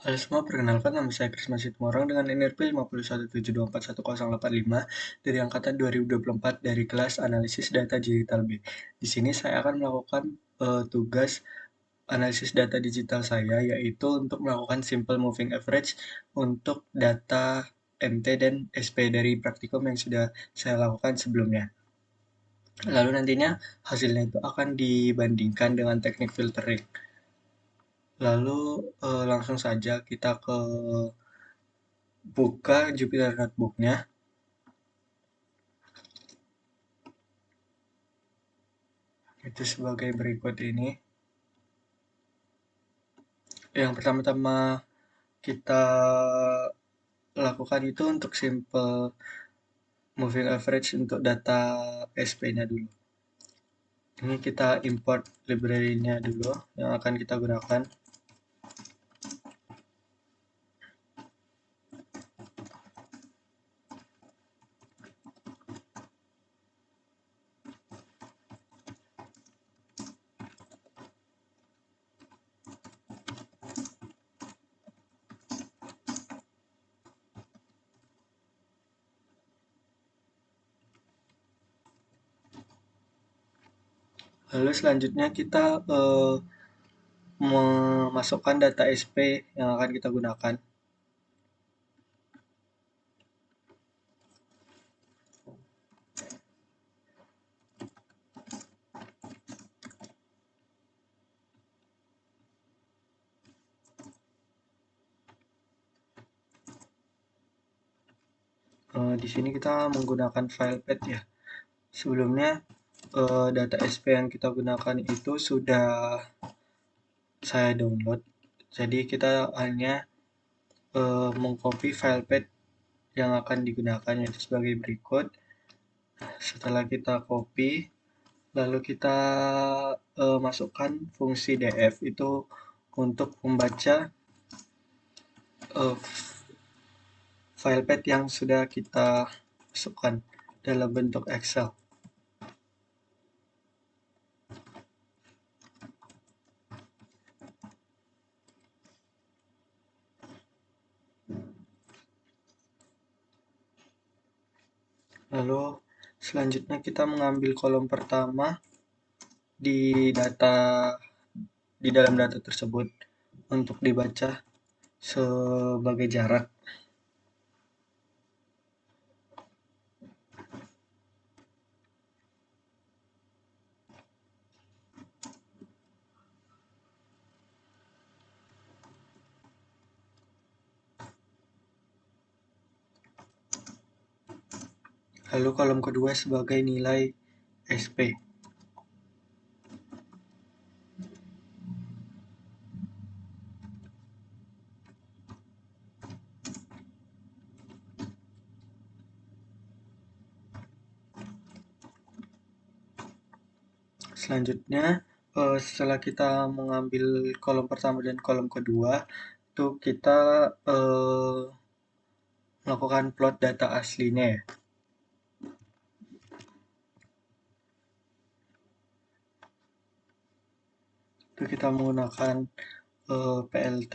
Halo semua, perkenalkan nama saya Krisma Situmorang dengan NRP 517241085 dari angkatan 2024 dari kelas Analisis Data Digital B. Di sini saya akan melakukan tugas analisis data digital saya, yaitu untuk melakukan simple moving average untuk data MT dan SP dari praktikum yang sudah saya lakukan sebelumnya. Lalu nantinya hasilnya itu akan dibandingkan dengan teknik filtering. Lalu langsung saja kita buka Jupyter Notebook-nya. Itu sebagai berikut ini. Yang pertama-tama kita lakukan itu untuk simple moving average untuk data SP-nya dulu. Ini kita import library-nya dulu yang akan kita gunakan. Lalu selanjutnya kita memasukkan data SP yang akan kita gunakan. Di sini kita menggunakan file path ya. Sebelumnya data SP yang kita gunakan itu sudah saya download. Jadi kita hanya mengcopy file path yang akan digunakan, yaitu sebagai berikut. Setelah kita copy, lalu kita masukkan fungsi df itu untuk membaca uh, file path yang sudah kita masukkan dalam bentuk Excel. Lalu selanjutnya kita mengambil kolom pertama di dalam data tersebut untuk dibaca sebagai jarak. Lalu kolom kedua sebagai nilai SP. Selanjutnya, setelah kita mengambil kolom pertama dan kolom kedua, itu kita melakukan plot data aslinya ya. Itu kita menggunakan PLT.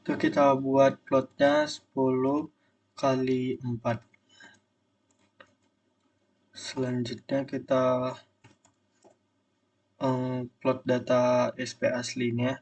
Itu kita buat plotnya 10 kali 4. Selanjutnya kita plot data SP aslinya.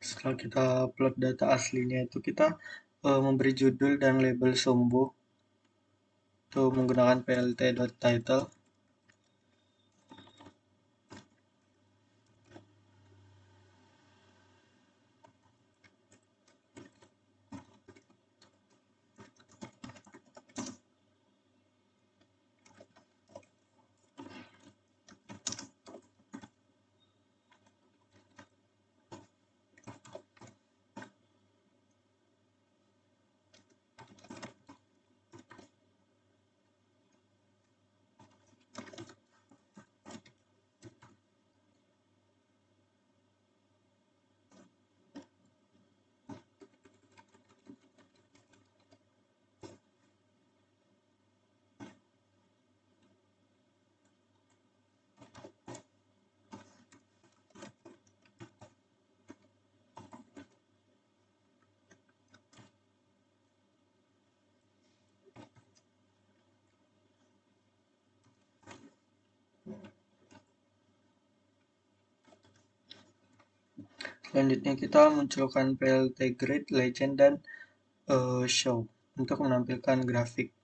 Setelah kita plot data aslinya itu kita memberi judul dan label sumbu itu menggunakan plt.title. Selanjutnya kita munculkan plt grid, legend, dan show untuk menampilkan grafik.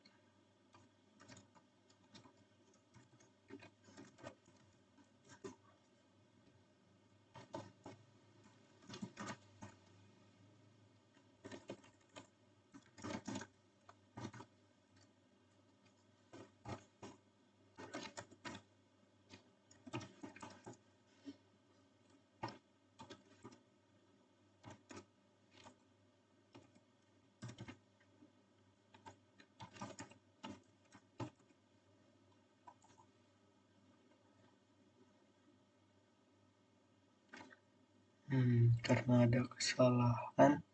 Karena ada kesalahan,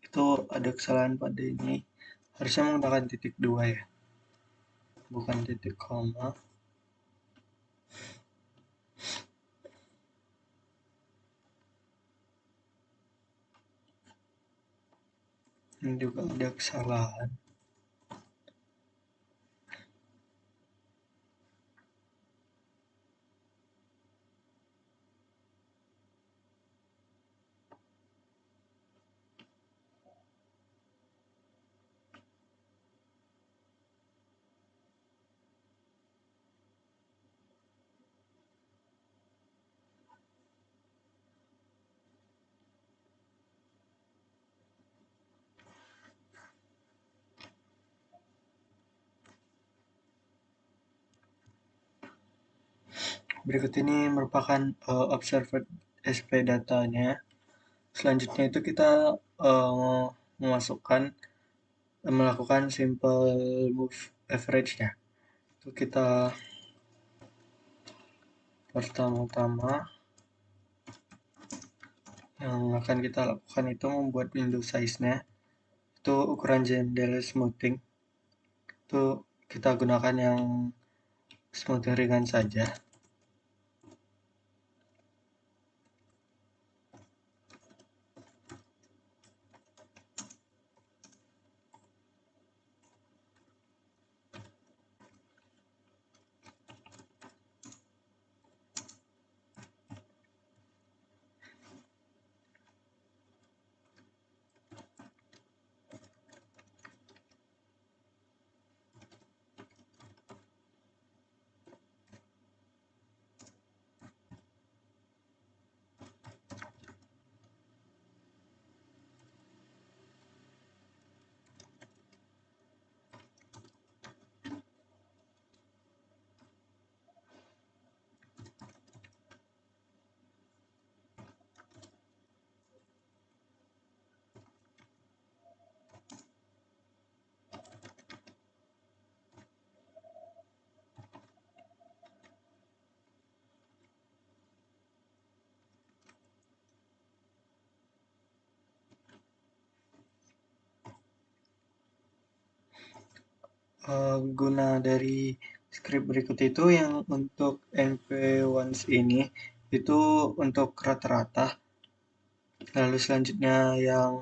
itu ada kesalahan pada ini. Harusnya menggunakan titik 2 ya, bukan titik koma. Ini juga ada kesalahan. Berikut ini merupakan observed SP datanya. Selanjutnya itu kita melakukan simple move average ya. Itu kita pertama-tama yang akan kita lakukan itu membuat window size-nya. Itu ukuran jendela smoothing. Itu kita gunakan yang smoothing ringan saja. Guna dari script berikut itu yang untuk NP1 ini itu untuk rata-rata. Lalu selanjutnya yang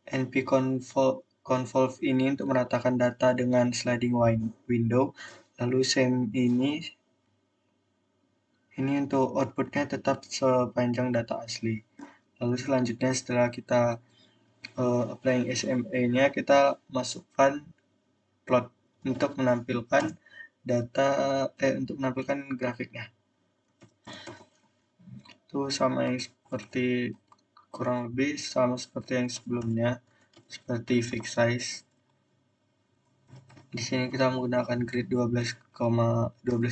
npconvolve ini untuk meratakan data dengan sliding window. Lalu same ini untuk outputnya tetap sepanjang data asli. Lalu selanjutnya setelah kita applying SMA-nya, kita masukkan plot untuk menampilkan untuk menampilkan grafiknya. Itu sama yang kurang lebih sama seperti yang sebelumnya, seperti fixed size. Di sini kita menggunakan grid 12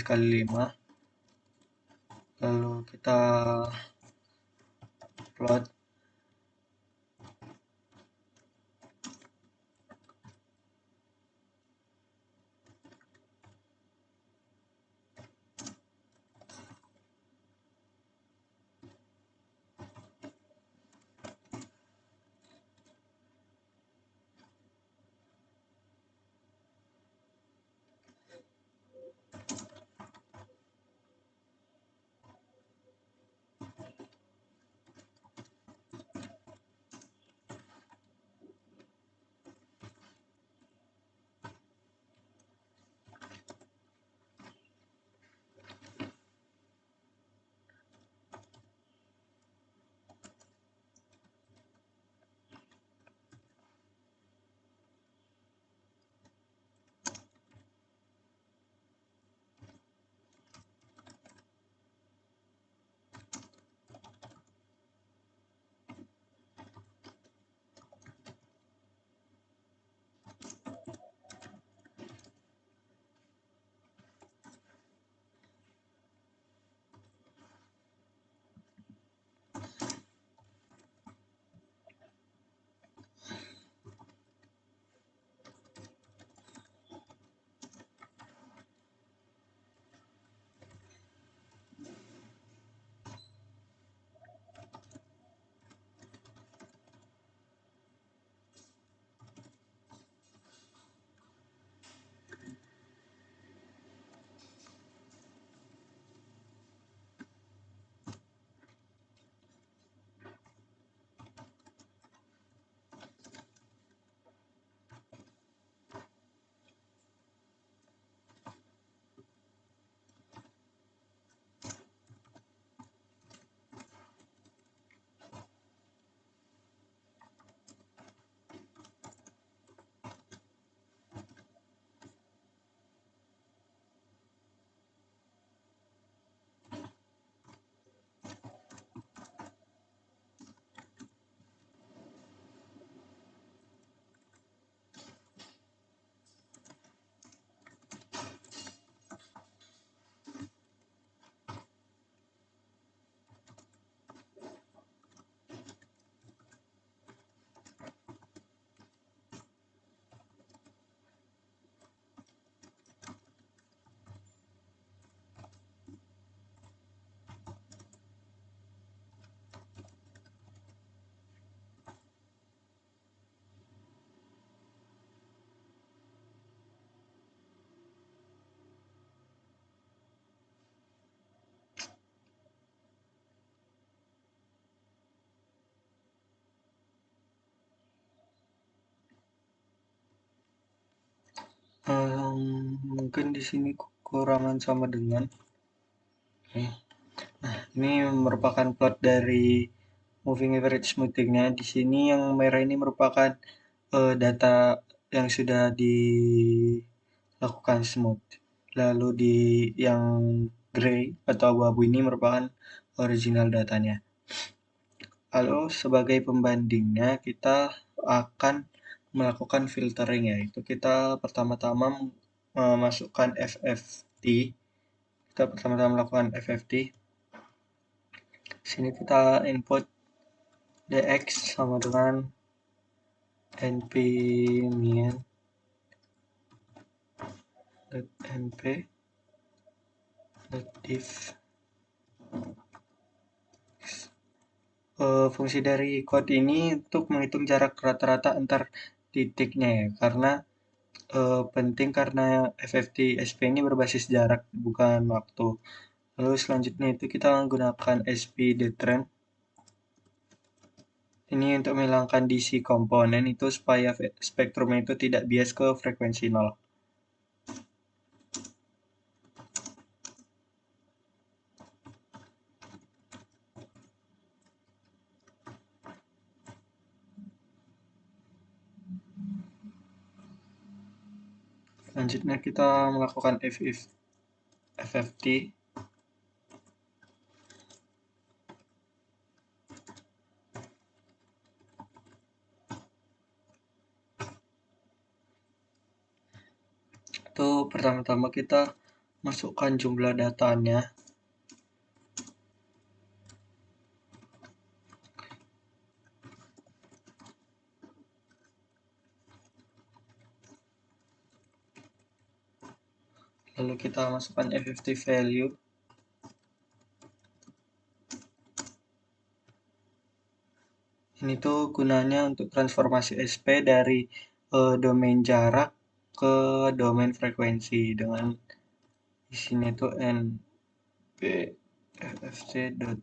kali 5. Lalu kita plot. Mungkin di sini kekurangan sama dengan. Oke. Nah, ini merupakan plot dari moving average smoothing-nya. Di sini yang merah ini merupakan data yang sudah dilakukan smooth. Lalu di yang gray atau abu-abu ini merupakan original datanya. Lalu sebagai pembandingnya kita akan melakukan filtering, yaitu kita pertama-tama memasukkan FFT. Kita pertama-tama melakukan FFT. Sini kita input dx sama dengan npmin np div. Fungsi dari code ini untuk menghitung jarak rata-rata antar titiknya ya, karena penting karena FFT SP ini berbasis jarak bukan waktu. Lalu selanjutnya itu kita menggunakan SP_DTrend ini untuk menghilangkan DC komponen itu supaya spektrumnya itu tidak bias ke frekuensi 0. Selanjutnya kita melakukan FFT. Itu pertama-tama kita masukkan jumlah datanya. Lalu kita masukkan FFT value. Ini tuh gunanya untuk transformasi SP dari domain jarak ke domain frekuensi dengan di sini tuh np FFT dot.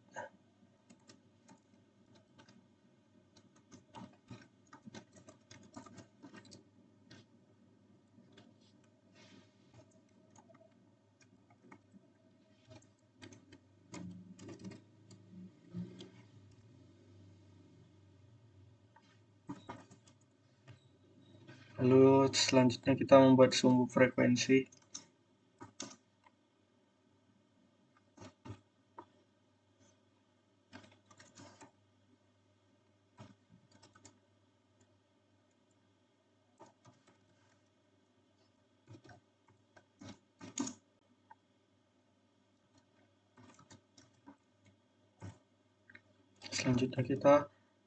Lalu selanjutnya kita membuat sumbu frekuensi. Selanjutnya kita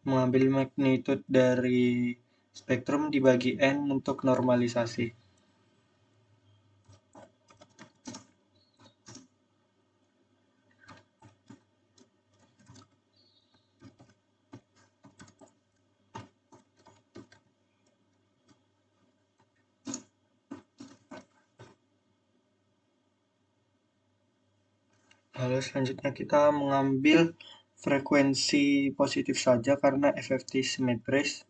mengambil magnitude dari spektrum dibagi N untuk normalisasi. Lalu selanjutnya kita mengambil frekuensi positif saja karena FFT simetris.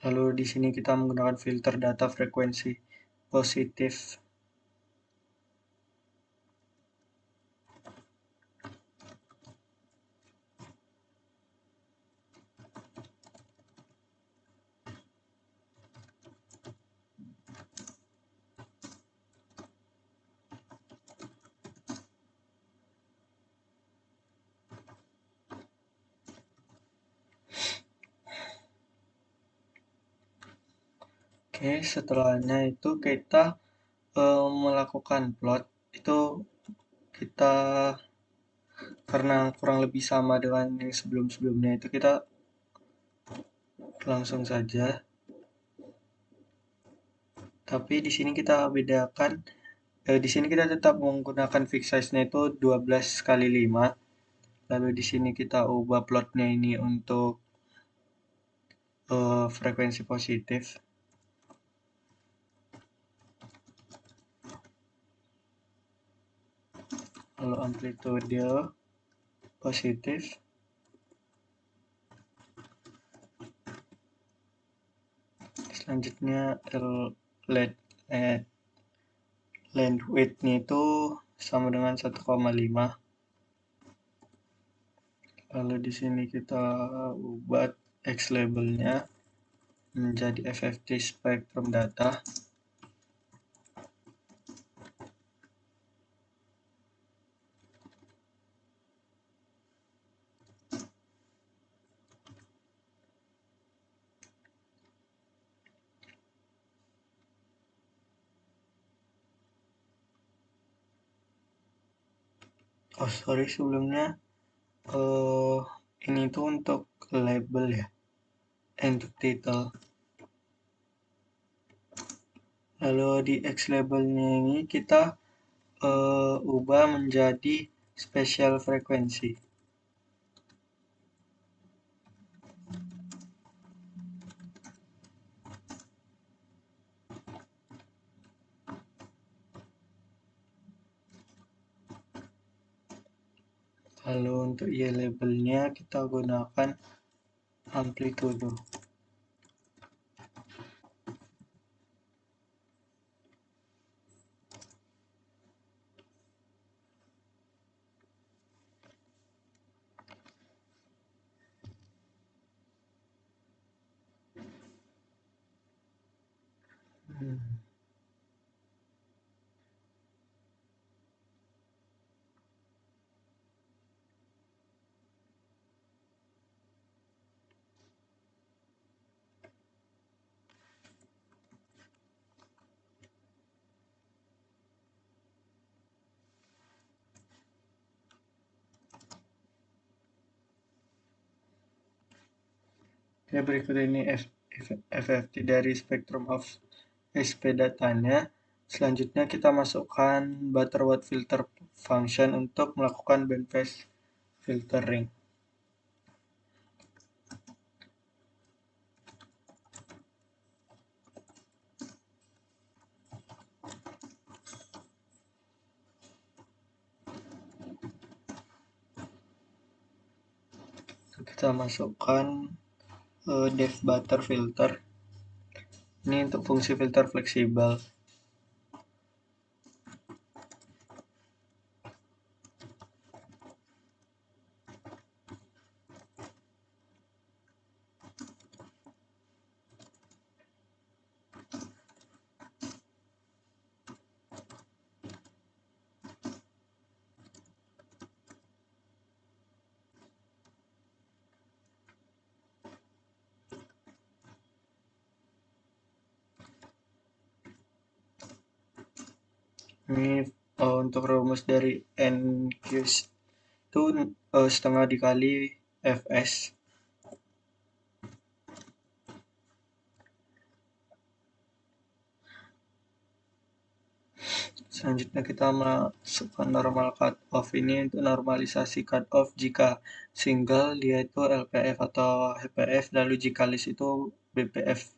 Lalu di sini kita menggunakan filter data frekuensi positif. Oke, setelahnya itu kita melakukan plot. Itu kita karena kurang lebih sama dengan yang sebelum-sebelumnya itu kita langsung saja. Tapi di sini kita bedakan, di sini kita tetap menggunakan fixed size-nya itu 12 kali 5. lalu di sini kita ubah plotnya ini untuk frekuensi positif. Lalu amplitude positif. Selanjutnya length width-nya itu sama dengan 1,5. Lalu di sini kita ubah X labelnya menjadi FFT spectrum data. Oh sorry, sebelumnya ini tuh untuk label ya, untuk title. Lalu di X labelnya ini kita ubah menjadi special frekuensi. Lalu untuk Y labelnya kita gunakan amplitude. Oke, berikut ini FFT dari spectrum of SP datanya. Selanjutnya kita masukkan Butterworth filter function untuk melakukan bandpass filtering. Kita masukkan depth butter filter. Ini untuk fungsi filter fleksibel. Ini untuk rumus dari NQ itu setengah dikali Fs. Selanjutnya kita masukkan normal cutoff. Ini untuk normalisasi cutoff jika single dia itu LPF atau HPF, lalu jika list itu BPF.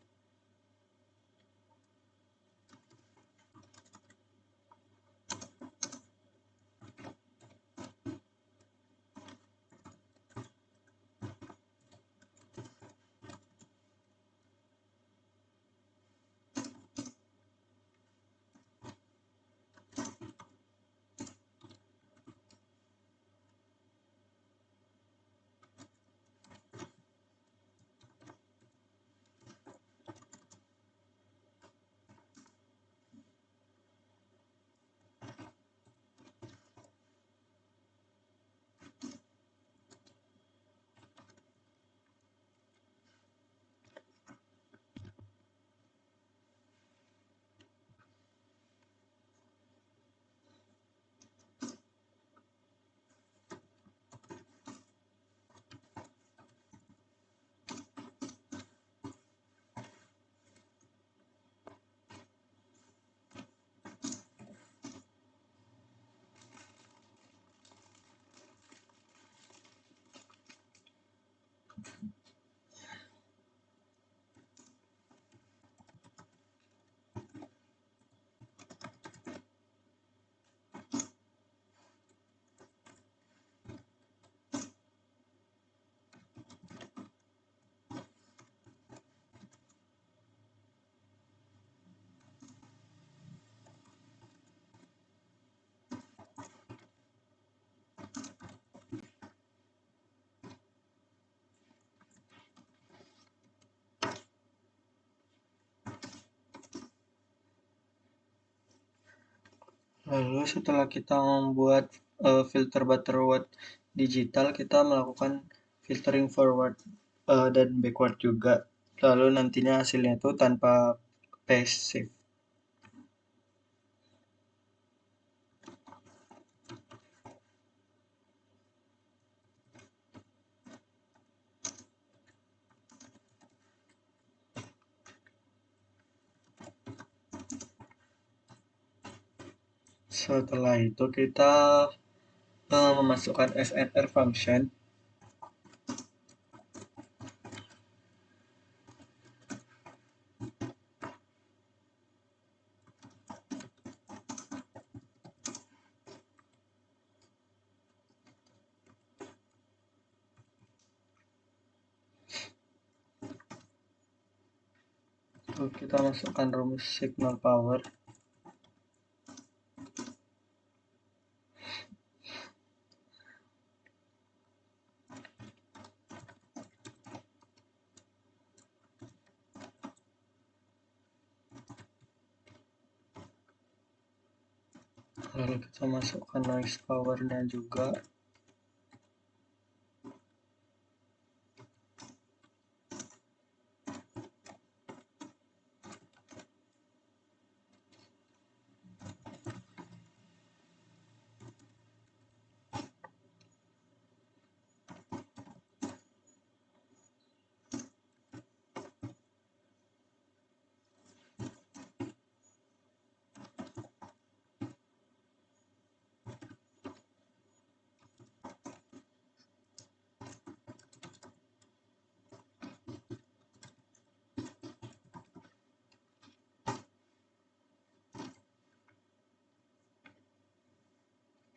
Lalu setelah kita membuat filter butterworth digital, kita melakukan filtering forward dan backward juga. Lalu nantinya hasilnya itu tanpa phase shift. Setelah itu kita memasukkan SNR function. Lalu kita masukkan rumus signal power. Lalu kita masukkan noise powernya juga.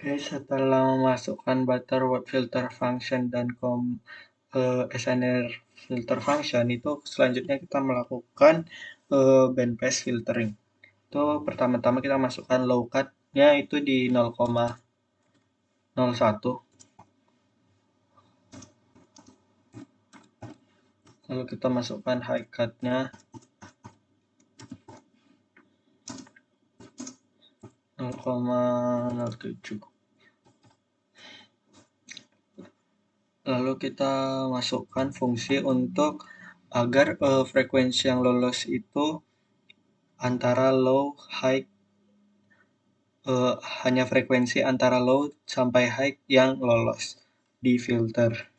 Oke, setelah memasukkan butterworth filter function dan SNR filter function, itu selanjutnya kita melakukan bandpass filtering. Itu pertama-tama kita masukkan low cut-nya itu di 0,01. Lalu kita masukkan high cut-nya 0,07. Lalu kita masukkan fungsi untuk agar frekuensi yang lolos itu antara low high, hanya frekuensi antara low sampai high yang lolos di filter.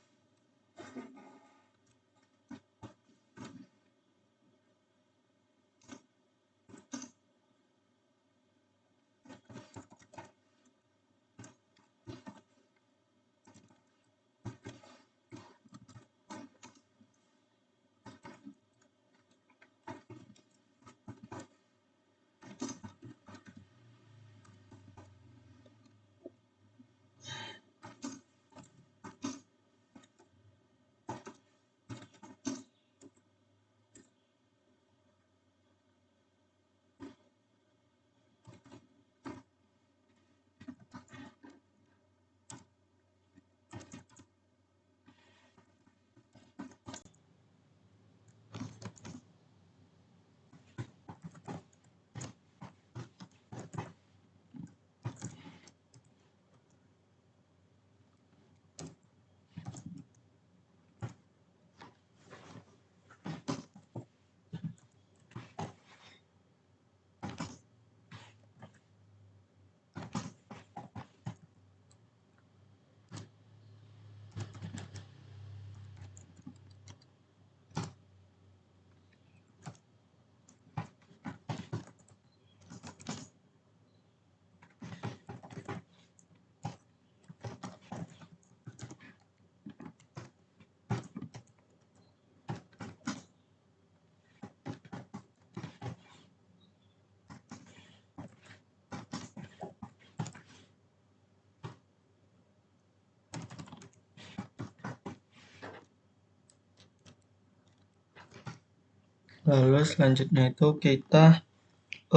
Lalu selanjutnya itu kita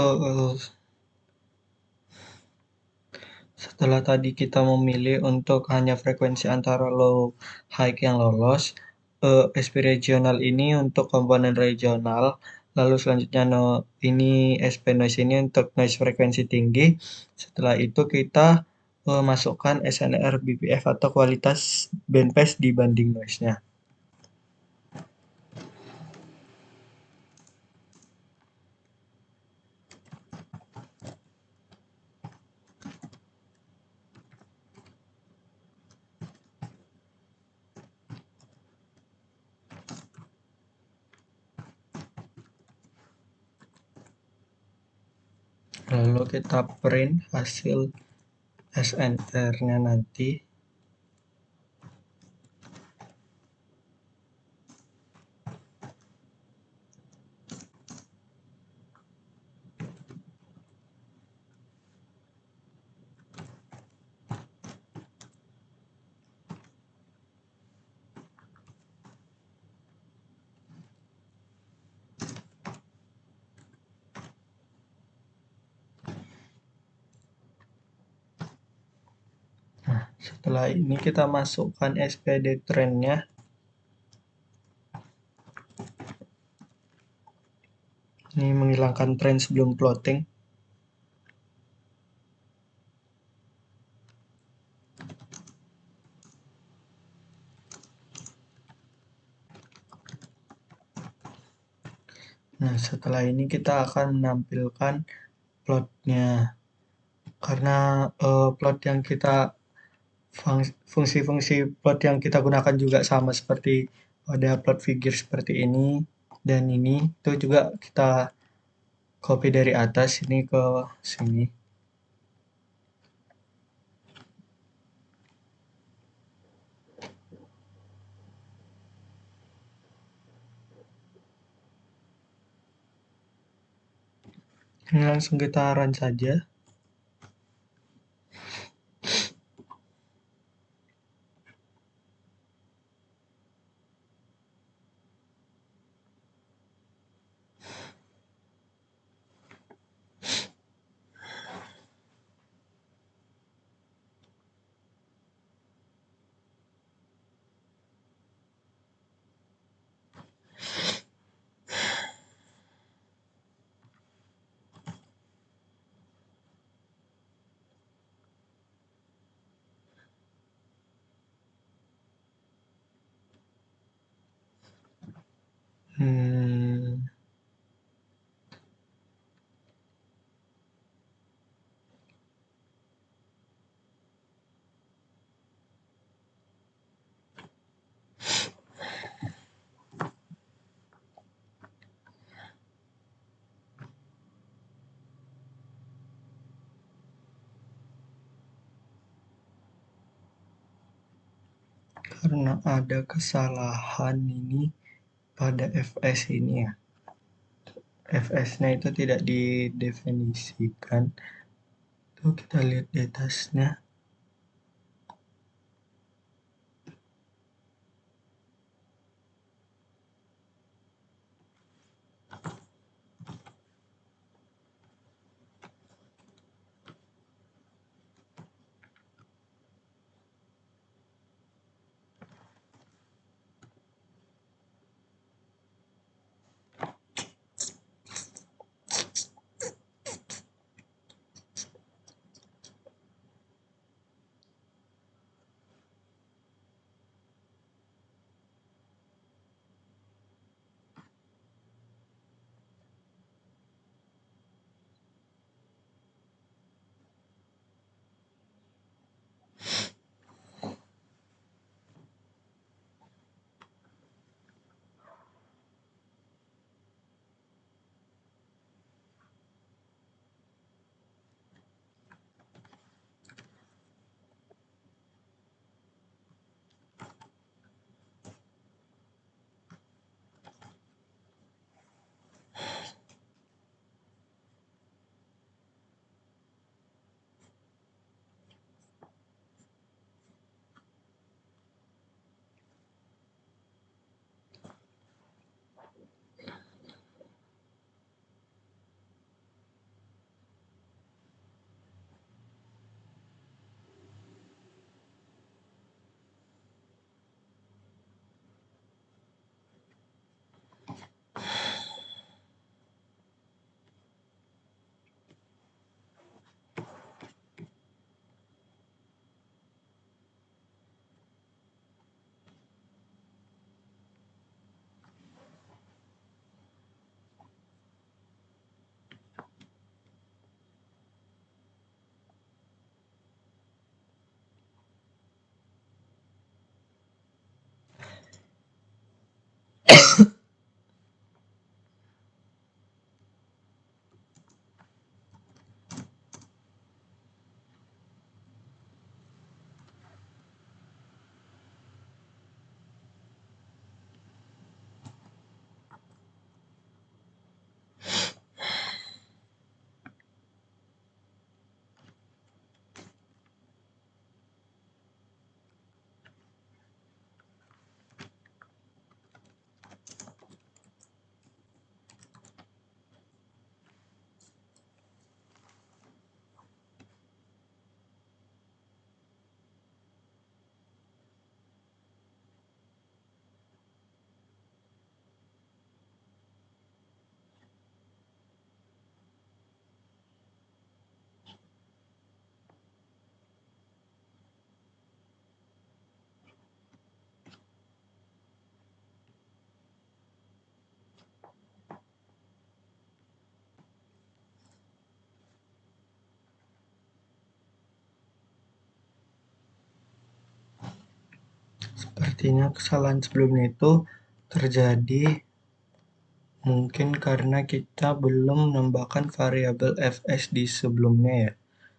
eh, setelah tadi kita memilih untuk hanya frekuensi antara low high yang lolos, SP regional ini untuk komponen regional, lalu selanjutnya ini SP noise ini untuk noise frekuensi tinggi. Setelah itu kita masukkan SNR BPF atau kualitas bandpass dibanding noise-nya. Lalu kita print hasil SNR-nya nanti. Nah, setelah ini kita masukkan SPD trend-nya. Ini menghilangkan tren sebelum plotting. Nah, setelah ini kita akan menampilkan plotnya. Karena plot yang kita fungsi-fungsi plot yang kita gunakan juga sama seperti ada plot figure seperti ini dan ini itu juga kita copy dari atas ini ke sini. Ini langsung kita run saja. Karena ada kesalahan ini pada fs ini ya. Fs-nya itu tidak didefinisikan. Tuh kita lihat di atasnya. Artinya kesalahan sebelumnya itu terjadi mungkin karena kita belum menambahkan variabel fs di sebelumnya ya.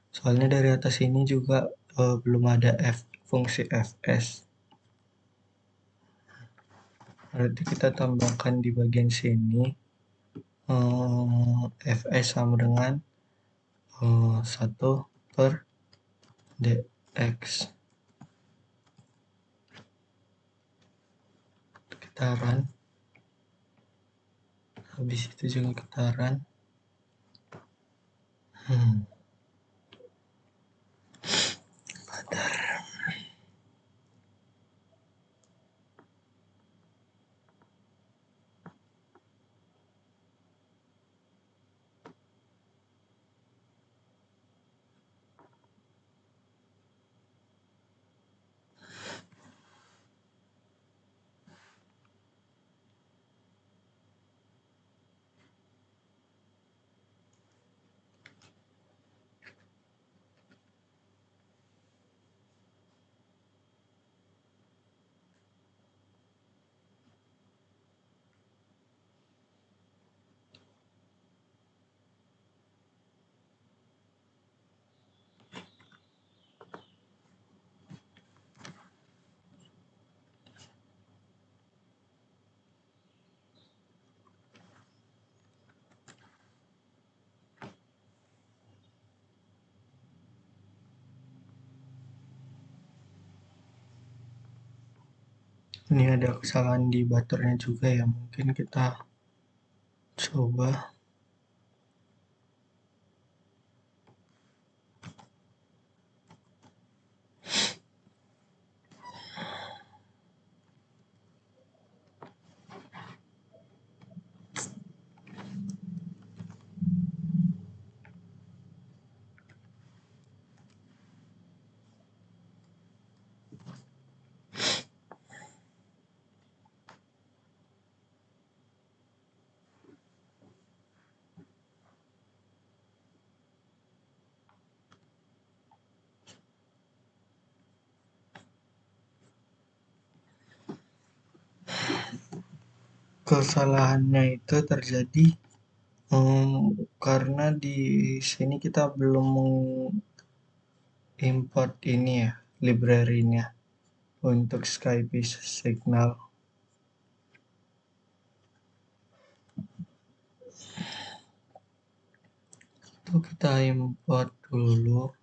Soalnya dari atas ini juga belum ada fungsi fs. Berarti kita tambahkan di bagian sini fs sama dengan 1/dx. Kita run. Habis itu juga kita run. Ini ada kesalahan di butternya juga ya, mungkin kita coba. Kesalahannya itu terjadi karena di sini kita belum mengimport ini ya, library-nya untuk Skype Signal. Itu kita import dulu.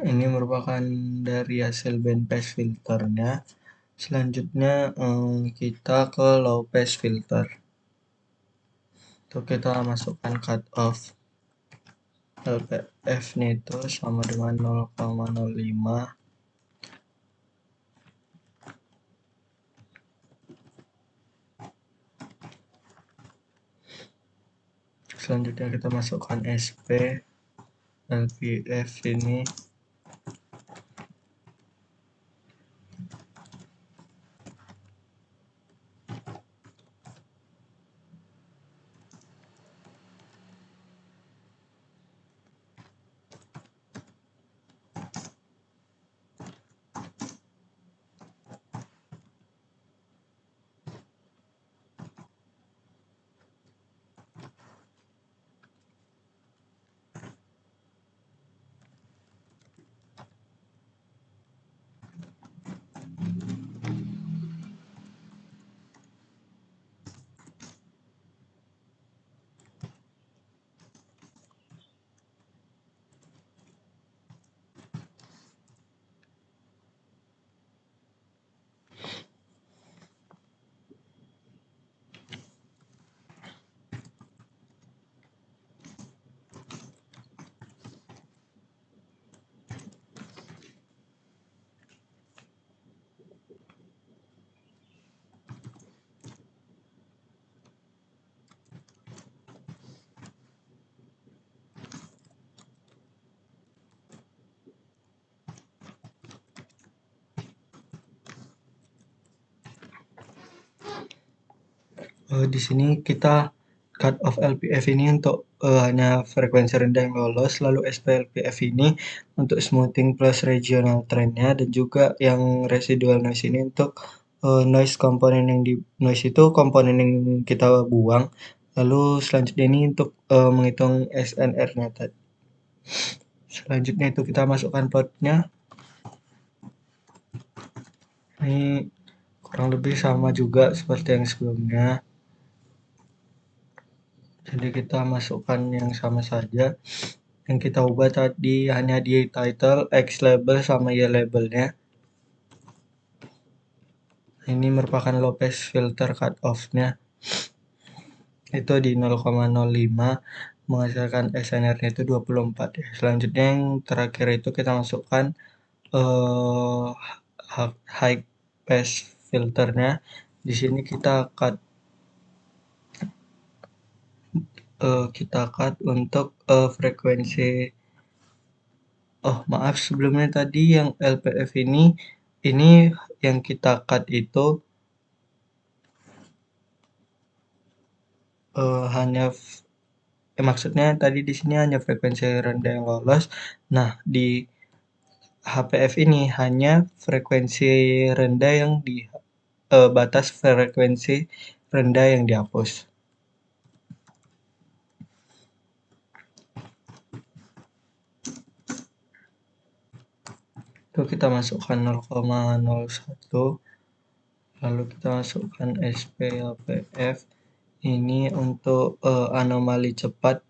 Ini merupakan dari hasil bandpass filternya. Selanjutnya kita ke low pass filter. Untuk kita masukkan cutoff LPF-nya itu sama dengan 0,05. Selanjutnya kita masukkan SP LPF ini Di sini kita cut off LPF ini untuk hanya frekuensi rendah yang lolos, lalu SPLPF ini untuk smoothing plus regional trendnya, dan juga yang residual noise ini untuk noise komponen yang di noise itu komponen yang kita buang. Lalu selanjutnya ini untuk menghitung SNR-nya tadi. Selanjutnya itu kita masukkan plotnya. Ini kurang lebih sama juga seperti yang sebelumnya. Jadi kita masukkan yang sama saja. Yang kita ubah tadi hanya di title, X label, sama Y labelnya. Ini merupakan low pass filter cut off-nya. Itu di 0,05 menghasilkan SNR-nya itu 24 ya. Selanjutnya yang terakhir itu kita masukkan eh, high pass filternya. Di sini kita cut untuk frekuensi. Oh, maaf sebelumnya tadi yang LPF ini yang kita cut itu hanya maksudnya tadi di sini hanya frekuensi rendah yang lolos. Nah, di HPF ini hanya frekuensi rendah yang di batas frekuensi rendah yang dihapus. Itu kita masukkan 0,01, lalu kita masukkan SPLPF ini untuk anomali cepat.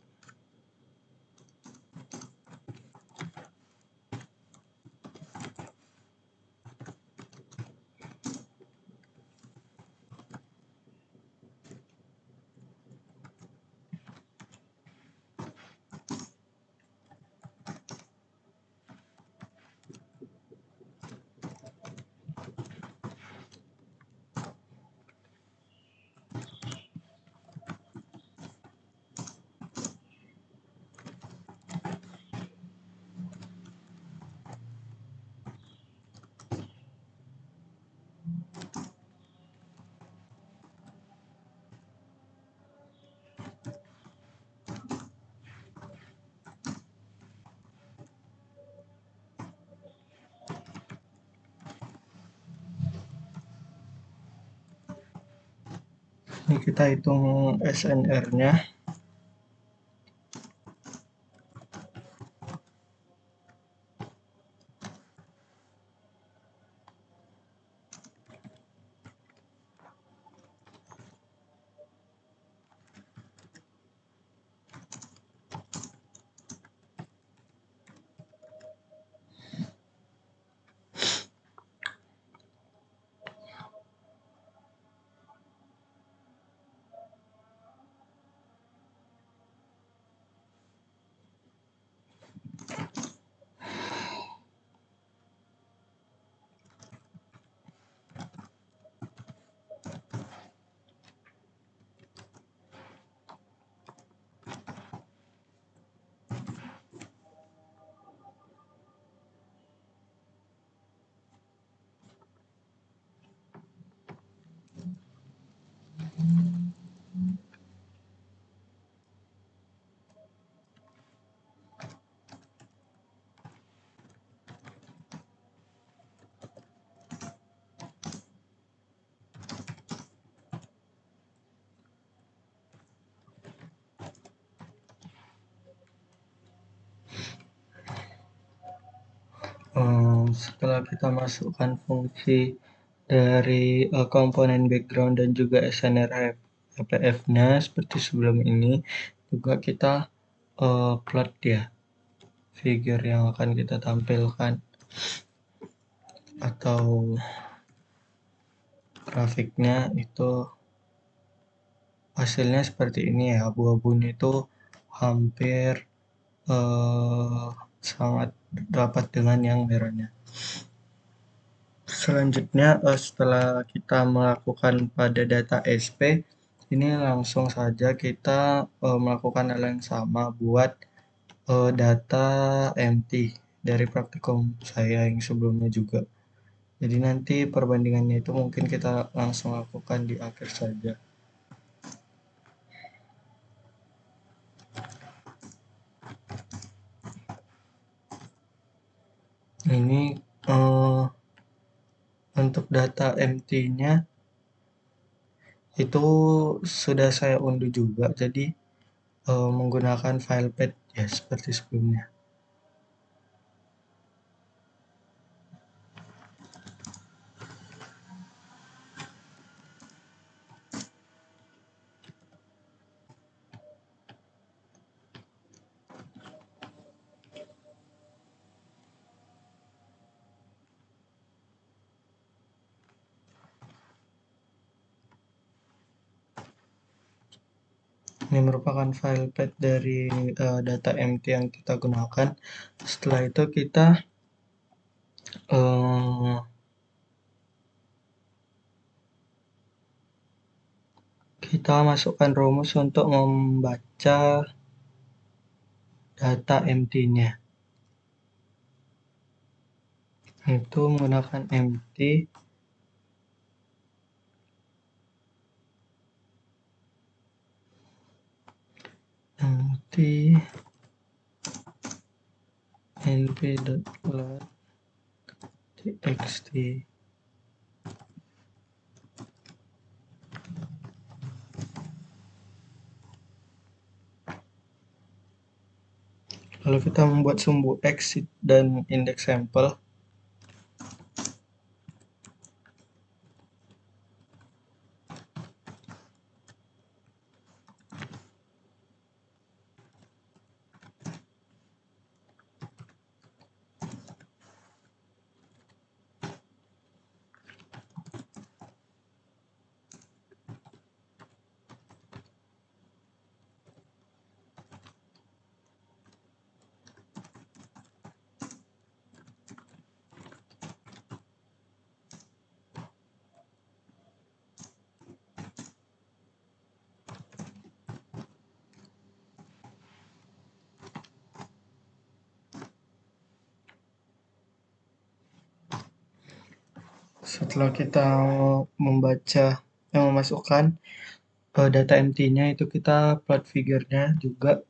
Ini kita hitung SNR-nya. Setelah kita masukkan fungsi dari komponen background dan juga SNR HPF-nya seperti sebelum ini, juga kita plot ya figure yang akan kita tampilkan atau grafiknya itu hasilnya seperti ini ya. Abu-abunya itu hampir sangat rapat dengan yang merahnya. Selanjutnya setelah kita melakukan pada data SP, ini langsung saja kita melakukan hal yang sama buat data MT dari praktikum saya yang sebelumnya juga. Jadi nanti perbandingannya itu mungkin kita langsung lakukan di akhir saja. Ini untuk data MT-nya itu sudah saya unduh juga, jadi menggunakan file path ya seperti sebelumnya. Ini merupakan file path dari data MT yang kita gunakan. Setelah itu eh, kita masukkan rumus untuk membaca data MT-nya. Itu menggunakan MT np.load txt. Lalu kita membuat sumbu X dan indeks sampel. Setelah kita memasukkan data MT-nya, itu kita plot figure-nya juga.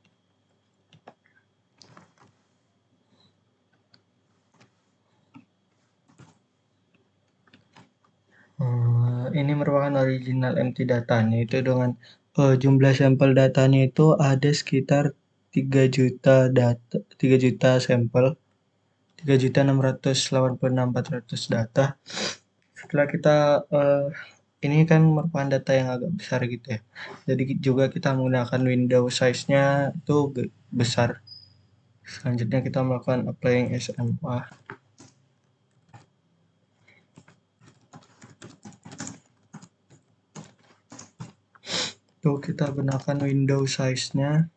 Ini merupakan original MT datanya, itu dengan jumlah sampel datanya itu ada sekitar 3 juta data, 3 juta sampel, 3.686.400 data. Setelah kita ini kan merupakan data yang agak besar gitu ya. Jadi juga kita menggunakan window size-nya itu besar. Selanjutnya kita melakukan applying SMA. Tuh kita gunakan window size-nya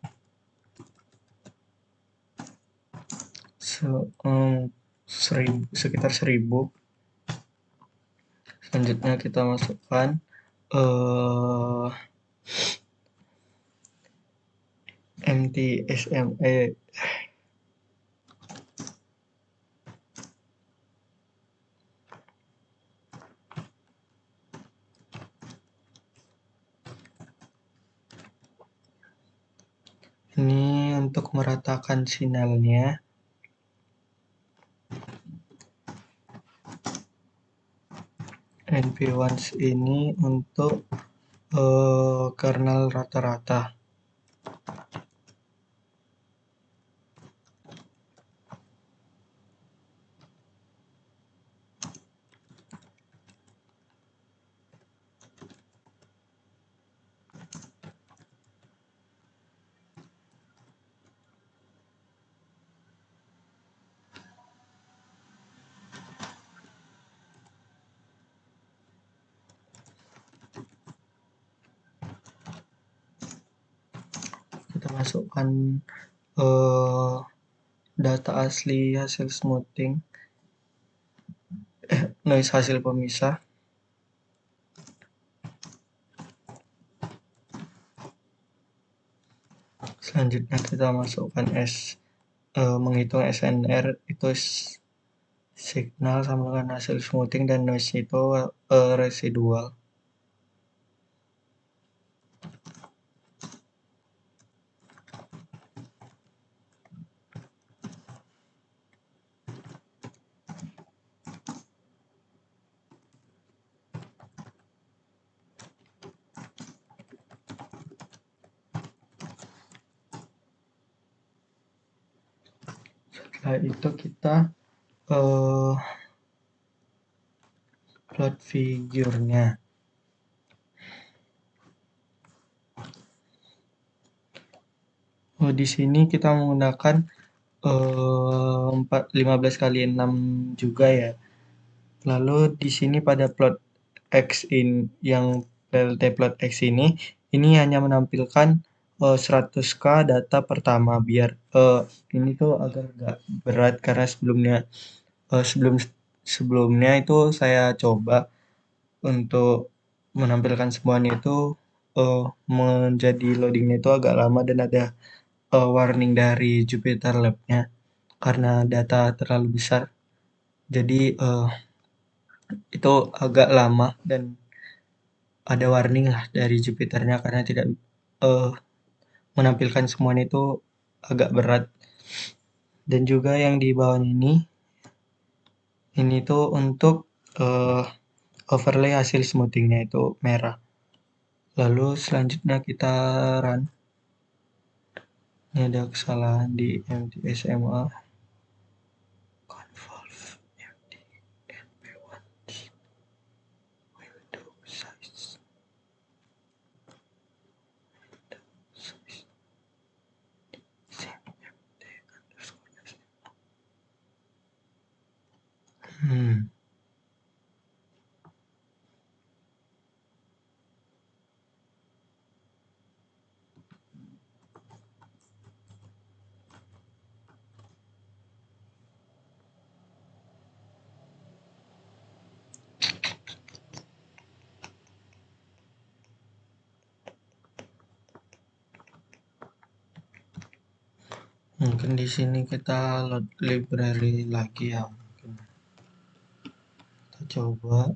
sekitar 1000. Selanjutnya kita masukkan MT-SMA. Ini untuk meratakan sinyalnya. NP1 ini untuk kernel rata-rata. Kita masukkan data asli hasil smoothing, noise hasil pemisah. Selanjutnya kita masukkan menghitung SNR, itu signal sama dengan hasil smoothing, dan noise itu residual. Setelah itu kita plot figurnya. Di sini kita menggunakan 15 kali 6 juga ya. Lalu di sini pada plot X in yang PLT plot X ini hanya menampilkan 100k data pertama biar ini tuh agar gak berat karena sebelumnya itu saya coba untuk menampilkan semuanya itu menjadi loadingnya itu agak lama dan ada warning dari Jupyter Lab-nya karena data terlalu besar. Jadi itu agak lama dan ada warning lah dari Jupiternya karena tidak eh, menampilkan semuanya itu agak berat. Dan juga yang di bawah ini tuh untuk eh, overlay hasil smoothingnya itu merah. Lalu selanjutnya kita run. Ini ada kesalahan di MTSMA. Convolve MD NP1 window size. Hmm. Mungkin di sini kita load library lagi ya. Mungkin kita coba.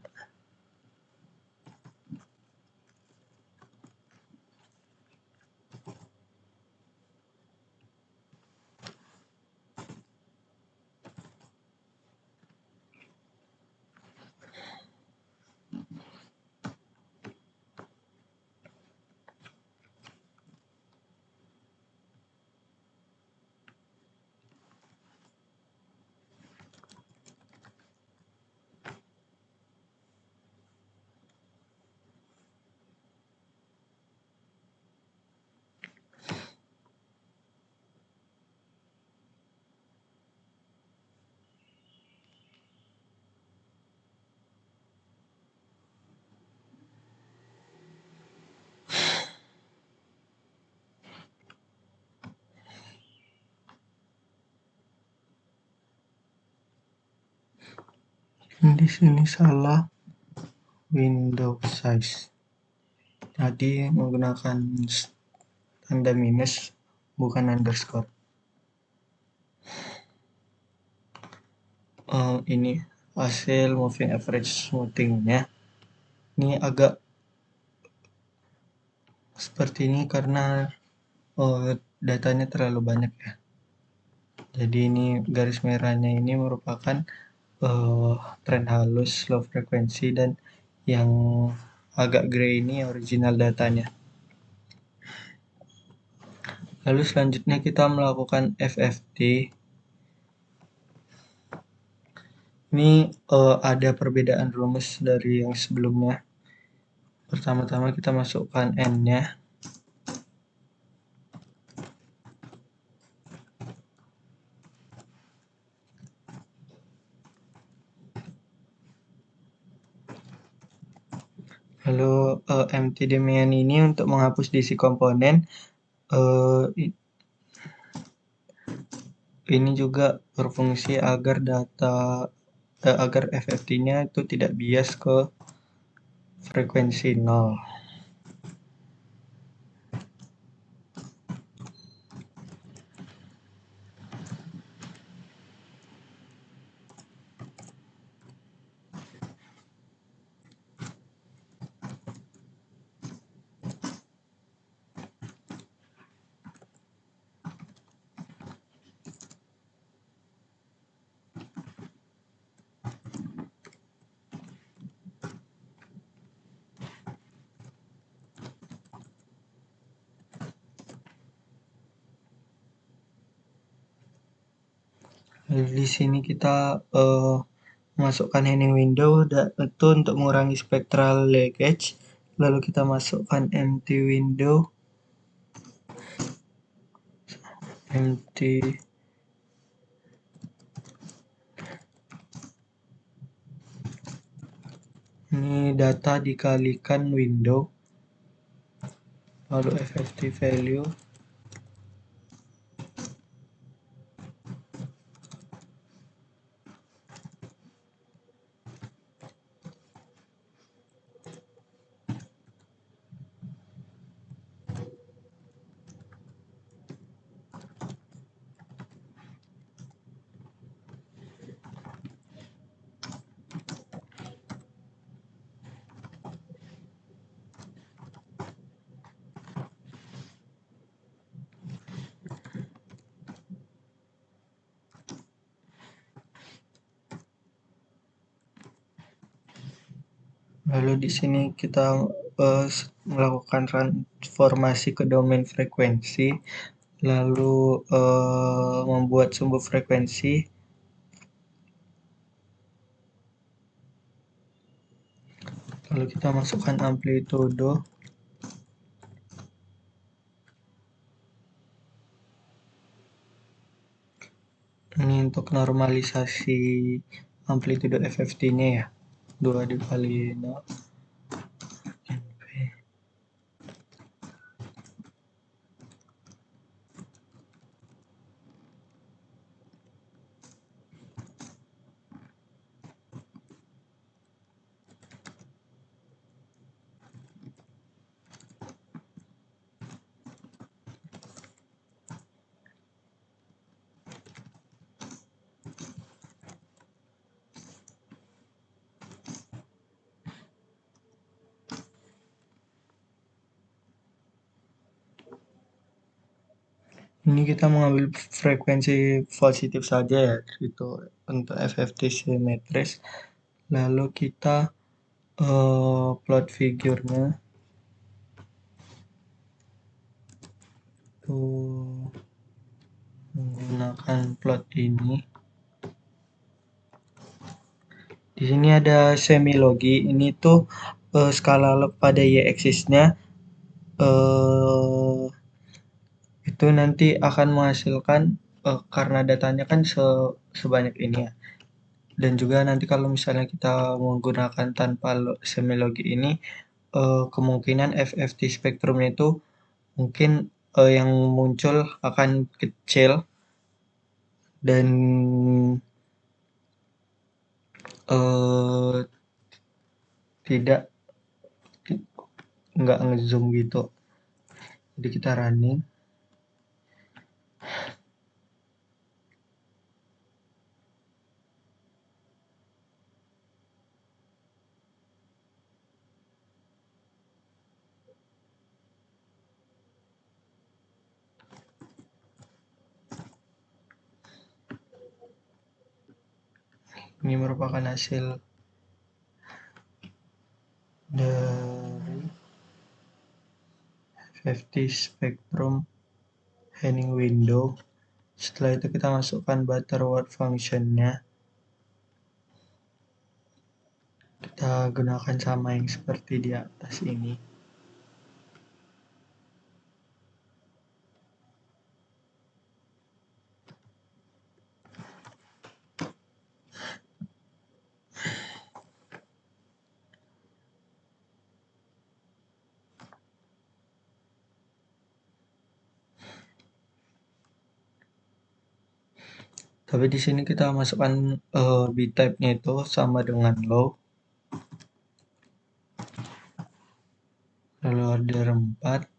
Di sini salah window size. Tadi menggunakan tanda minus bukan underscore. Ini hasil moving average smoothingnya. Ini agak seperti ini karena datanya terlalu banyak ya. Jadi ini garis merahnya ini merupakan tren halus low frekuensi dan yang agak grey ini original datanya. Lalu selanjutnya kita melakukan FFT. Ini ada perbedaan rumus dari yang sebelumnya. Pertama-tama kita masukkan N-nya. Lalu mtdemian ini untuk menghapus diisi komponen. Ini juga berfungsi agar agar FFT-nya itu tidak bias ke frekuensi 0. Lalu di sini kita masukkan heading window itu untuk mengurangi spectral leakage. Lalu kita masukkan empty ini data dikalikan window, lalu FFT value. Lalu di sini kita melakukan transformasi ke domain frekuensi, lalu membuat sumber frekuensi. Lalu kita masukkan amplitudo. Ini untuk normalisasi amplitudo FFT-nya ya. 2 dikali 0. Ini kita mengambil frekuensi positif saja ya, itu untuk FFT simetris. Lalu kita plot figurnya tuh menggunakan plot ini. Di sini ada semilogi. Ini tuh skala log pada y-axisnya itu nanti akan menghasilkan karena datanya kan sebanyak ini ya. Dan juga nanti kalau misalnya kita menggunakan tanpa semilogi ini, kemungkinan FFT spektrumnya itu mungkin yang muncul akan kecil dan tidak nggak ngezoom gitu. Jadi kita running. Ini merupakan hasil dari FFT spektrum heading window. Setelah itu kita masukkan Butterworth function-nya. Kita gunakan sama yang seperti di atas ini. Tapi di sini kita masukkan B-type-nya itu sama dengan low. Lalu order 4.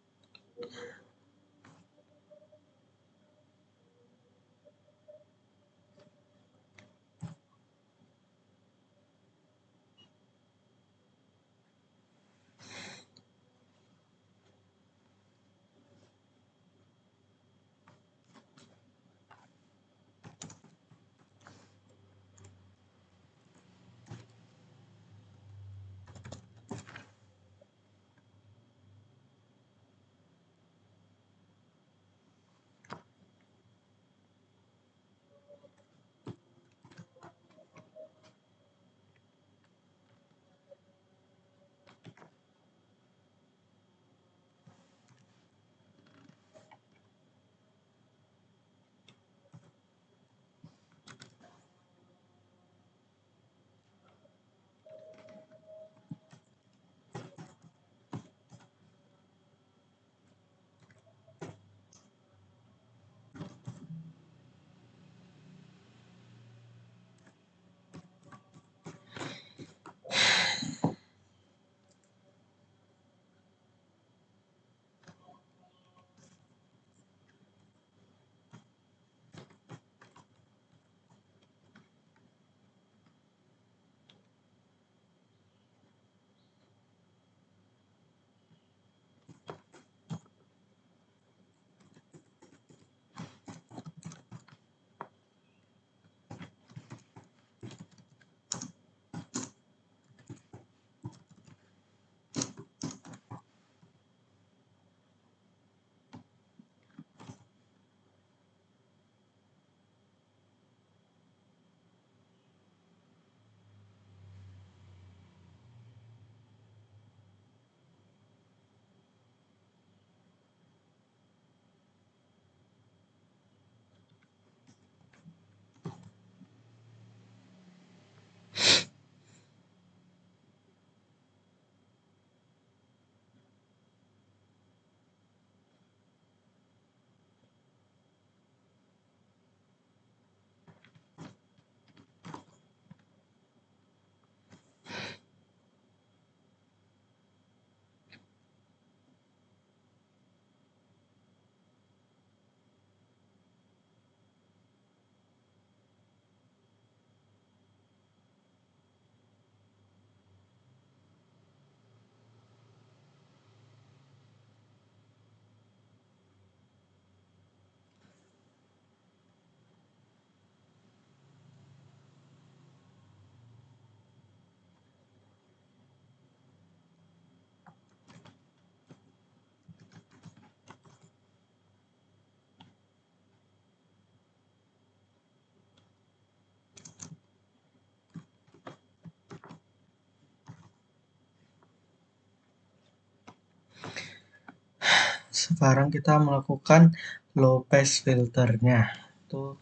sekarang kita melakukan low pass filternya. Itu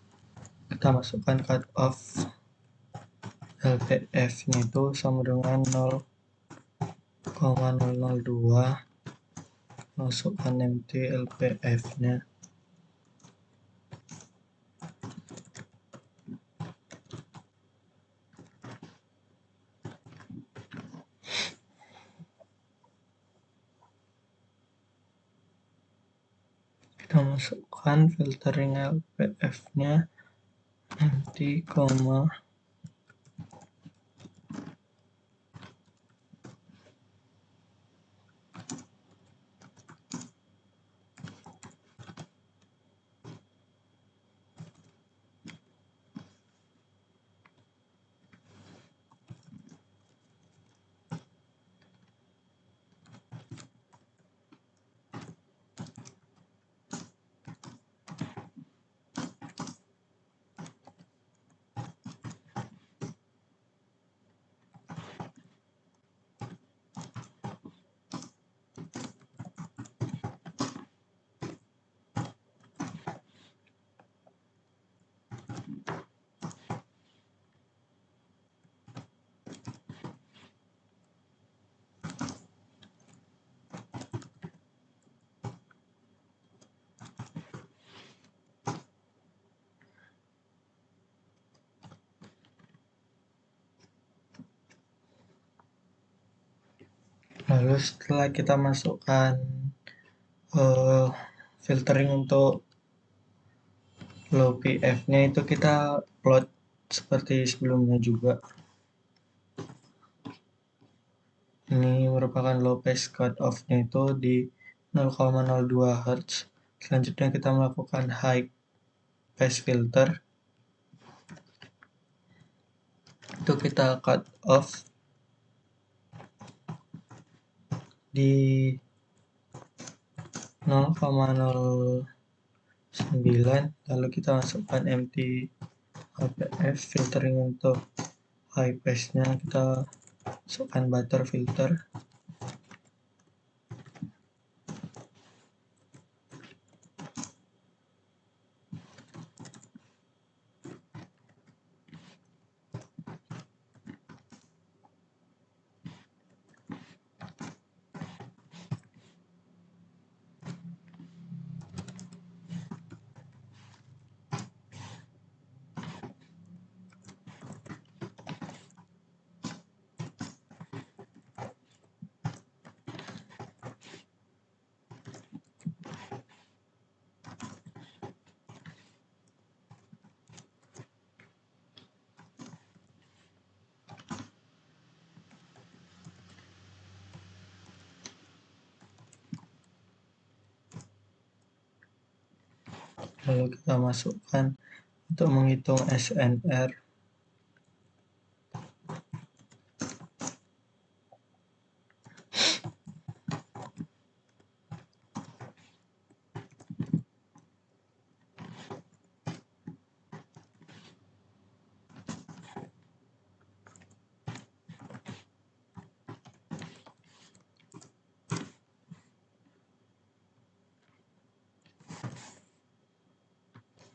kita masukkan cut off LPF-nya itu sama dengan 0,002, masukkan empty LPF-nya. Kita masukkan filtering LPF-nya empty, lalu setelah kita masukkan filtering untuk low PF-nya itu kita plot seperti sebelumnya juga. Ini merupakan low pass cut off-nya itu di 0,02 Hz. Selanjutnya kita melakukan high pass filter. Itu kita cut off di 0,09, lalu kita masukkan empty LPF. Filtering untuk high pass-nya kita masukkan butter filter. Lalu kita masukkan untuk menghitung SNR.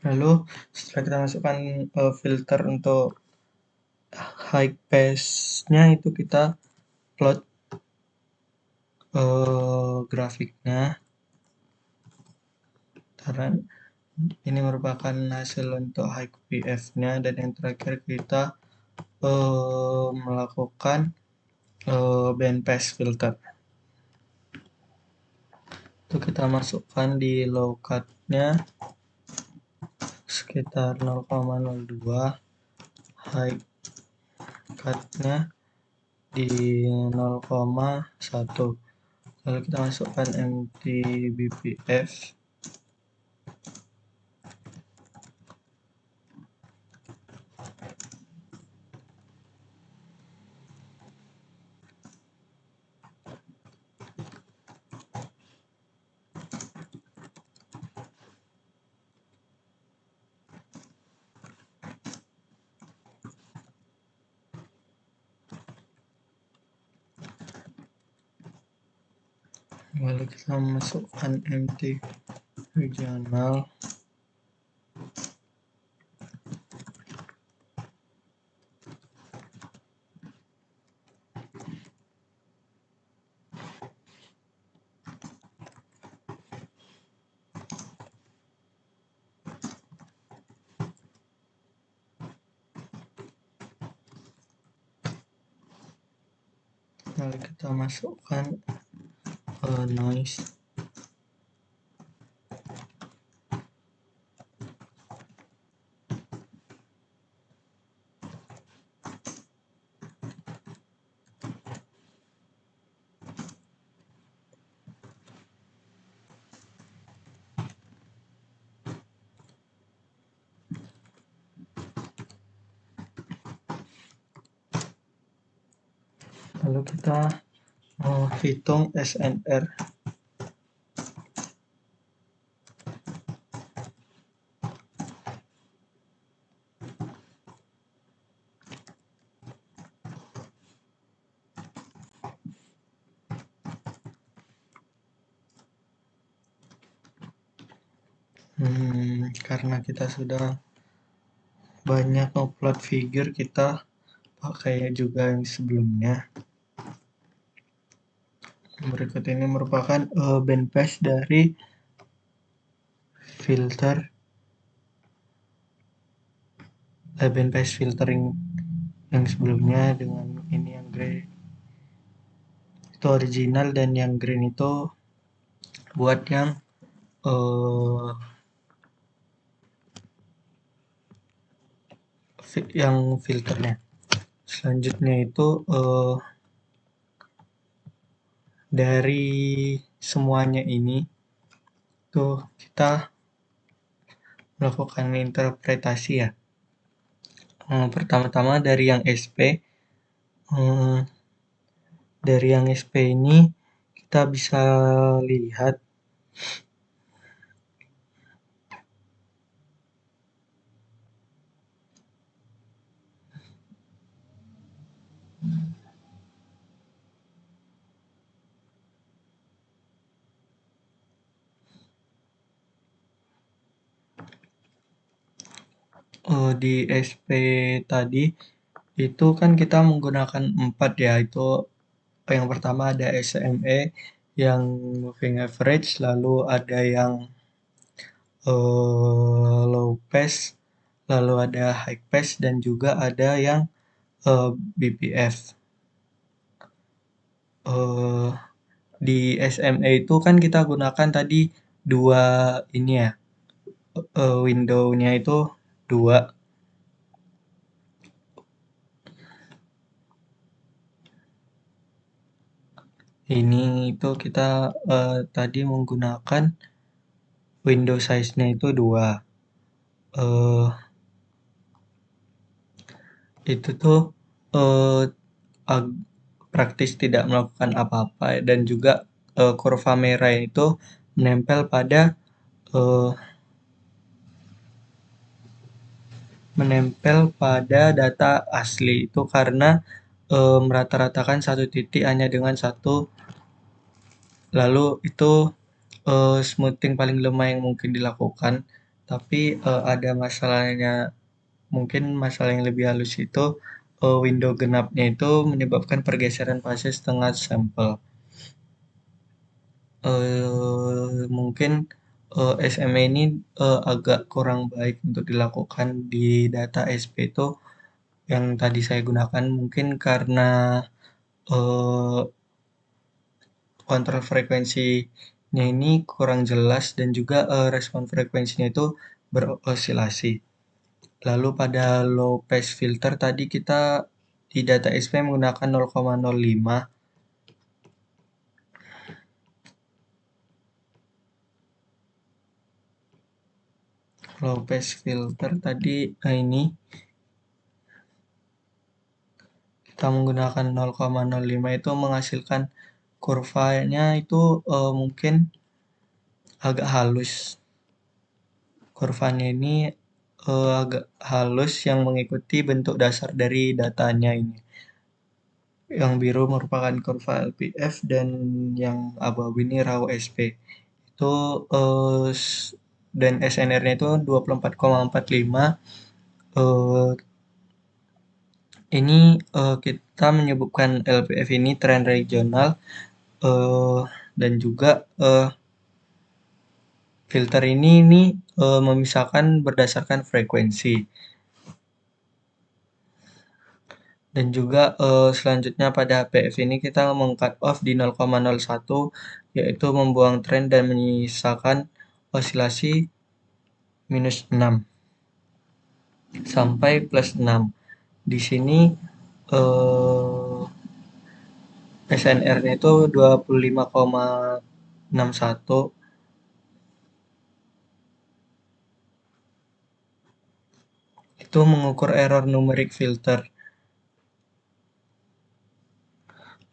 Lalu setelah kita masukkan filter untuk high pass-nya itu kita plot grafiknya, karena ini merupakan hasil untuk high PF-nya. Dan yang terakhir kita melakukan bandpass filter. Itu kita masukkan di low cut-nya sekitar 0,02, high cut-nya di 0,1. Lalu kita masukkan empty BPF. Lalu kita masukkan empty regional. Lalu kita masukkan noise. Lalu kita hitung SNR. Karena kita sudah banyak upload figure, kita pakai juga yang sebelumnya. Berikut ini merupakan bandpass dari filter bandpass filtering yang sebelumnya dengan ini yang gray itu original, dan yang green itu buat yang filternya. Selanjutnya itu dari semuanya ini tuh kita melakukan interpretasi ya. Pertama-tama dari yang SP. Dari yang SP ini kita bisa lihat di SP tadi itu kan kita menggunakan 4 ya. Itu yang pertama ada SME, yang moving average, lalu ada yang low pass, lalu ada high pass, dan juga ada yang BPF. Di SME itu kan kita gunakan tadi dua ini ya, window-nya itu dua. Ini itu kita tadi menggunakan window size-nya itu 2. Itu tuh praktis tidak melakukan apa-apa, dan juga kurva merah itu menempel pada data asli. Itu karena merata-ratakan satu titik hanya dengan satu, lalu itu smoothing paling lemah yang mungkin dilakukan. Tapi ada masalahnya, mungkin masalah yang lebih halus itu window genapnya itu menyebabkan pergeseran fase setengah sampel. Mungkin SME ini agak kurang baik untuk dilakukan di data SP itu yang tadi saya gunakan, mungkin karena kontrol frekuensinya ini kurang jelas, dan juga respon frekuensinya itu berosilasi. Lalu pada low pass filter tadi kita di data SP menggunakan 0,05. Low pass filter tadi ini kita menggunakan 0,05 itu menghasilkan kurvanya itu mungkin agak halus. Kurvanya ini agak halus yang mengikuti bentuk dasar dari datanya ini. Yang biru merupakan kurva LPF dan yang abu-abu ini raw SP. Itu dan SNR-nya itu 24,45. Eh, ini kita menyebutkan LPF ini tren regional, eh, dan juga filter ini memisahkan berdasarkan frekuensi. Dan juga selanjutnya pada HPF ini kita meng-cut off di 0,01, yaitu membuang tren dan menyisakan osilasi -6 sampai +6. Di sini SNR-nya itu 25,61. Itu mengukur error numeric filter.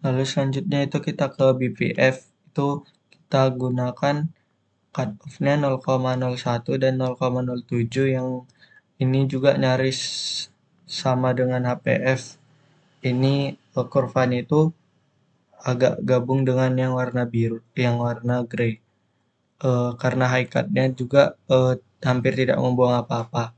Lalu selanjutnya itu kita ke BPF, itu kita gunakan cut off-nya 0,01 dan 0,07, yang ini juga nyaris sama dengan HPF. Ini kurvanya itu agak gabung dengan yang warna biru, yang warna grey. Karena high cut-nya juga hampir tidak membuang apa-apa.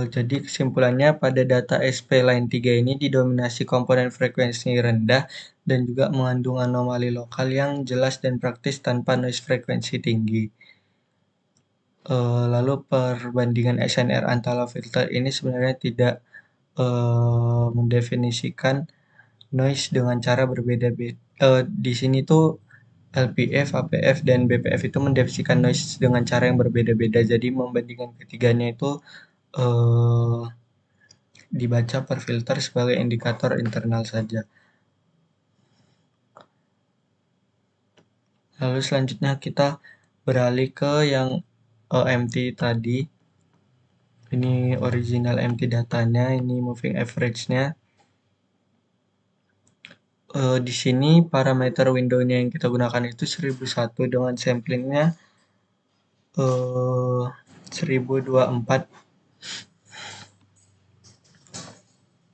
Jadi kesimpulannya pada data SP Line 3 ini didominasi komponen frekuensi rendah dan juga mengandung anomali lokal yang jelas dan praktis tanpa noise frekuensi tinggi. Lalu perbandingan SNR antara filter ini sebenarnya tidak mendefinisikan noise dengan cara berbeda-beda. Di sini tuh LPF, APF, dan BPF itu mendefinisikan noise dengan cara yang berbeda-beda. Jadi membandingkan ketiganya itu eh, dibaca per filter sebagai indikator internal saja. Lalu selanjutnya kita beralih ke yang MT tadi. Ini original MT datanya, ini moving average-nya. Di sini parameter window-nya yang kita gunakan itu 1001 dengan sampling-nya 1024.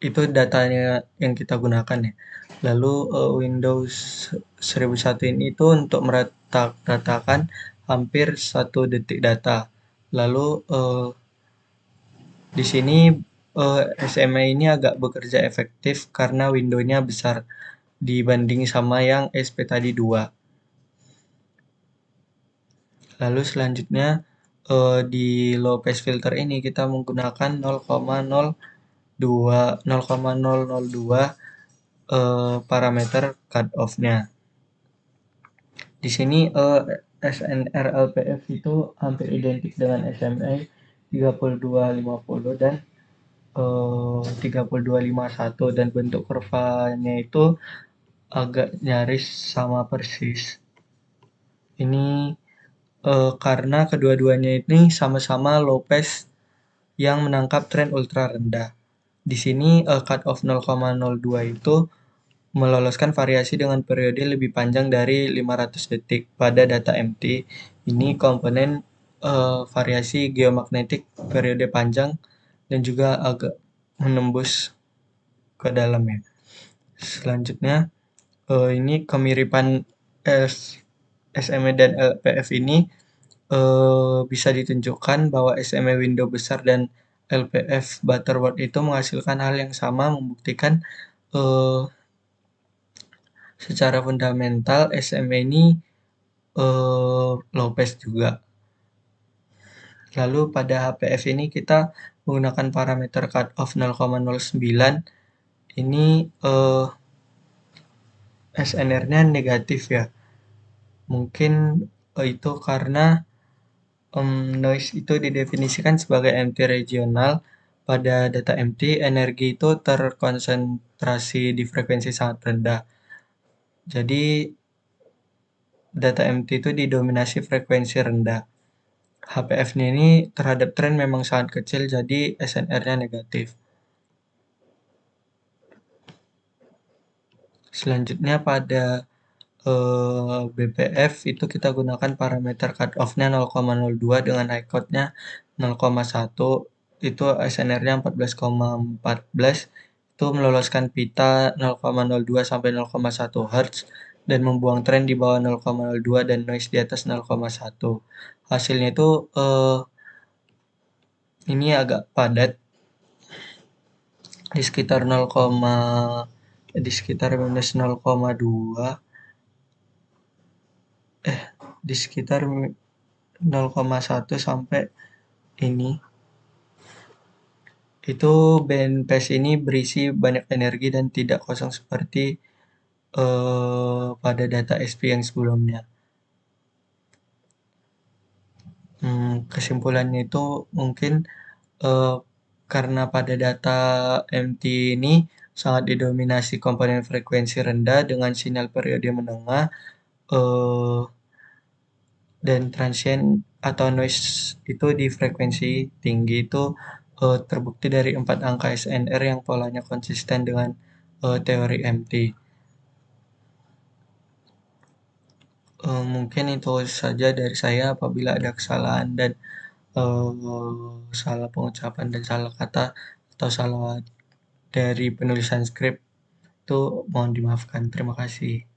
Itu datanya yang kita gunakan ya. Lalu Windows 1001 ini itu untuk meratakan hampir 1 detik data. Lalu di sini SMA ini agak bekerja efektif karena windownya besar dibanding sama yang SP tadi 2. Lalu selanjutnya di low pass filter ini kita menggunakan 0,002 parameter cut off-nya. Di sini SNR LPF itu hampir identik dengan SMA 3250 dan 3251, dan bentuk kurvanya itu agak nyaris sama persis. Ini karena kedua-duanya ini sama-sama low pass yang menangkap tren ultra rendah. Di sini cut off 0,02 itu meloloskan variasi dengan periode lebih panjang dari 500 detik pada data MT. Ini komponen variasi geomagnetik periode panjang dan juga agak menembus ke dalamnya. Selanjutnya ini kemiripan SMA dan LPF ini bisa ditunjukkan bahwa SMA window besar dan LPF Butterworth itu menghasilkan hal yang sama, membuktikan secara fundamental SMA ini low pass juga. Lalu pada HPF ini kita menggunakan parameter cut off 0,09. Ini SNR-nya negatif ya. Mungkin itu karena noise itu didefinisikan sebagai MT regional. Pada data MT, energi itu terkonsentrasi di frekuensi sangat rendah. Jadi data MT itu didominasi frekuensi rendah. HPF-nya ini terhadap tren memang sangat kecil, jadi SNR-nya negatif. Selanjutnya pada BPF itu kita gunakan parameter cut off-nya 0,02 dengan high cut-nya 0,1. itu SNR-nya 14,14, itu meloloskan pita 0,02 sampai 0,1 Hz dan membuang tren di bawah 0,02 dan noise di atas 0,1. Hasilnya itu ini agak padat di sekitar minus 0,2, di sekitar 0,1 sampai ini. Itu band PES ini berisi banyak energi dan tidak kosong seperti pada data SP yang sebelumnya. Kesimpulannya itu mungkin eh, karena pada data MT ini sangat didominasi komponen frekuensi rendah dengan sinyal periode menengah, eh, dan transient atau noise itu di frekuensi tinggi itu terbukti dari 4 angka SNR yang polanya konsisten dengan teori MT. Mungkin itu saja dari saya. Apabila ada kesalahan dan salah pengucapan dan salah kata atau salah dari penulisan skrip itu mohon dimaafkan. Terima kasih.